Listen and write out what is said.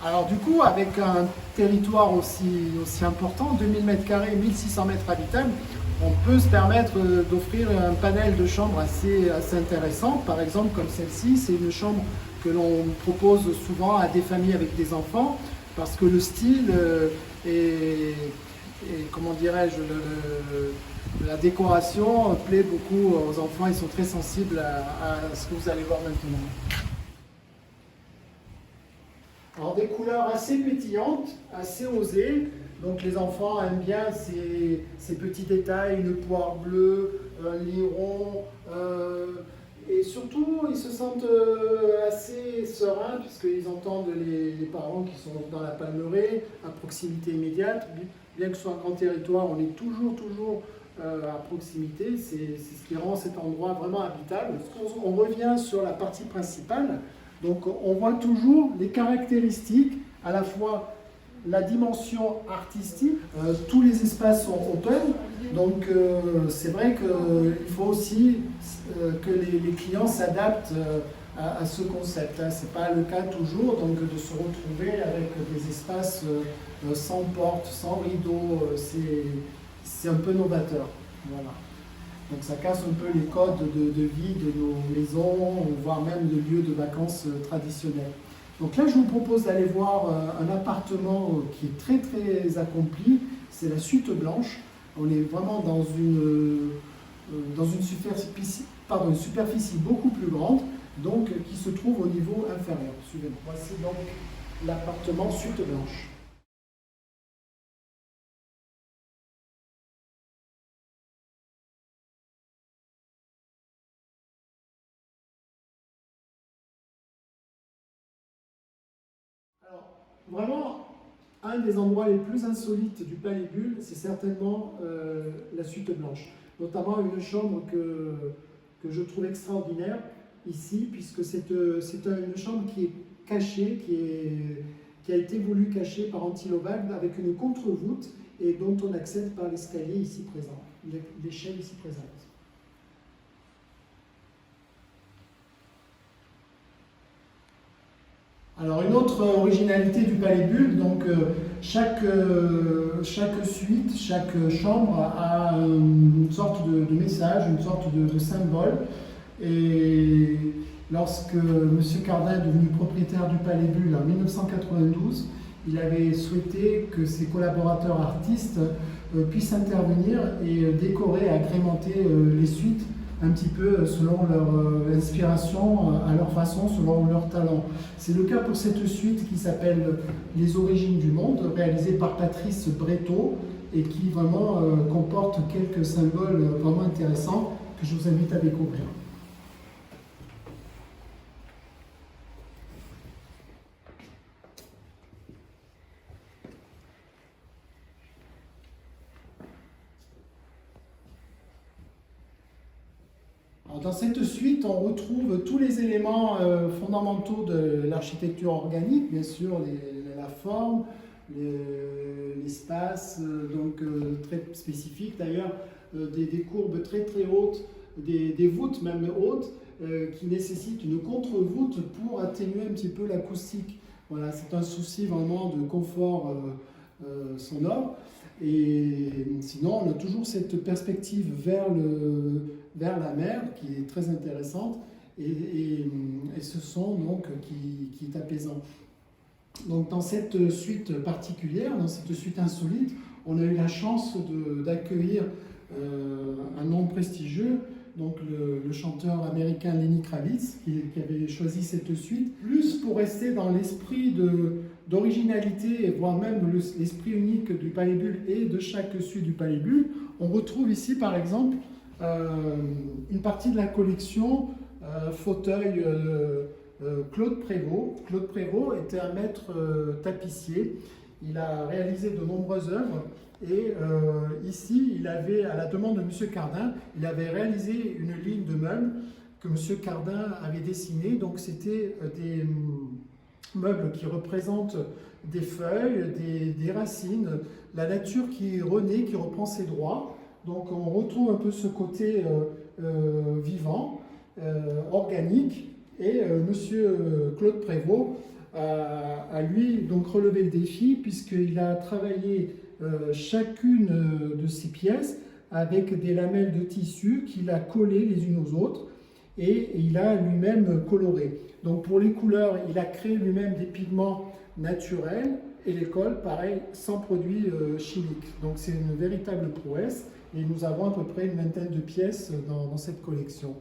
Alors du coup, avec un territoire aussi important, 2000 m², 1600 mètres habitables, on peut se permettre d'offrir un panel de chambres assez intéressant. Par exemple, comme celle-ci, c'est une chambre que l'on propose souvent à des familles avec des enfants, parce que le style et comment dirais-je, la décoration plaît beaucoup aux enfants, ils sont très sensibles à ce que vous allez voir maintenant. Alors des couleurs assez pétillantes, assez osées, donc les enfants aiment bien ces petits détails, une poire bleue, un liron, et surtout ils se sentent assez sereins puisqu'ils entendent les parents qui sont dans la palmeraie, à proximité immédiate. Bien que ce soit un grand territoire, on est toujours à proximité, c'est ce qui rend cet endroit vraiment habitable. On revient sur la partie principale. Donc on voit toujours les caractéristiques, à la fois la dimension artistique, tous les espaces sont open, donc c'est vrai qu'il faut aussi que les clients s'adaptent à ce concept. Ce n'est pas le cas toujours, donc de se retrouver avec des espaces sans porte, sans rideau, c'est un peu novateur. Voilà. Donc ça casse un peu les codes de vie de nos maisons, voire même de lieux de vacances traditionnels. Donc là, je vous propose d'aller voir un appartement qui est très accompli. C'est la Suite Blanche. On est vraiment dans une superficie beaucoup plus grande, donc qui se trouve au niveau inférieur. Suivez-moi. Voici donc l'appartement Suite Blanche. Alors, vraiment, un des endroits les plus insolites du Palais Bulle, c'est certainement la Suite Blanche. Notamment une chambre que je trouve extraordinaire ici, puisque c'est une chambre qui est cachée, qui a été voulue cachée par Antilovac avec une contre-voûte et dont on accède par l'escalier ici présent, l'échelle ici présente. Alors une autre originalité du Palais Bulle, donc chaque suite, chaque chambre a une sorte de message, une sorte de symbole. Et lorsque M. Cardin est devenu propriétaire du Palais Bulle en 1992, il avait souhaité que ses collaborateurs artistes puissent intervenir et décorer, agrémenter les suites un petit peu selon leur inspiration, à leur façon, selon leur talent. C'est le cas pour cette suite qui s'appelle Les Origines du Monde, réalisée par Patrice Breteau et qui vraiment comporte quelques symboles vraiment intéressants que je vous invite à découvrir. Dans cette suite, on retrouve tous les éléments fondamentaux de l'architecture organique, bien sûr, la forme, l'espace, donc très spécifique d'ailleurs, des courbes très hautes, des voûtes même hautes, qui nécessitent une contre-voûte pour atténuer un petit peu l'acoustique. Voilà, c'est un souci vraiment de confort sonore. Et sinon, on a toujours cette perspective vers la mer qui est très intéressante et ce son donc qui est apaisant. Donc dans cette suite particulière, dans cette suite insolite, on a eu la chance d'accueillir un nom prestigieux, donc le chanteur américain Lenny Kravitz, qui avait choisi cette suite, plus pour rester dans l'esprit d'originalité, voire même l'esprit unique du Palais Bulle et de chaque suite du Palais Bulle. On retrouve ici par exemple une partie de la collection fauteuil Claude Prévost. Claude Prévost était un maître tapissier. Il a réalisé de nombreuses œuvres et ici, il avait, à la demande de M. Cardin, il avait réalisé une ligne de meubles que M. Cardin avait dessinée. Donc c'était des meubles qui représentent des feuilles, des racines, la nature qui renaît, qui reprend ses droits. Donc on retrouve un peu ce côté vivant, organique. Et M. Claude Prévost à lui donc relever le défi, puisqu'il a travaillé chacune de ces pièces avec des lamelles de tissu qu'il a collées les unes aux autres, et il a lui-même coloré. Donc pour les couleurs, il a créé lui-même des pigments naturels, et les colle, pareil, sans produits chimiques. Donc c'est une véritable prouesse, et nous avons à peu près une vingtaine de pièces dans cette collection.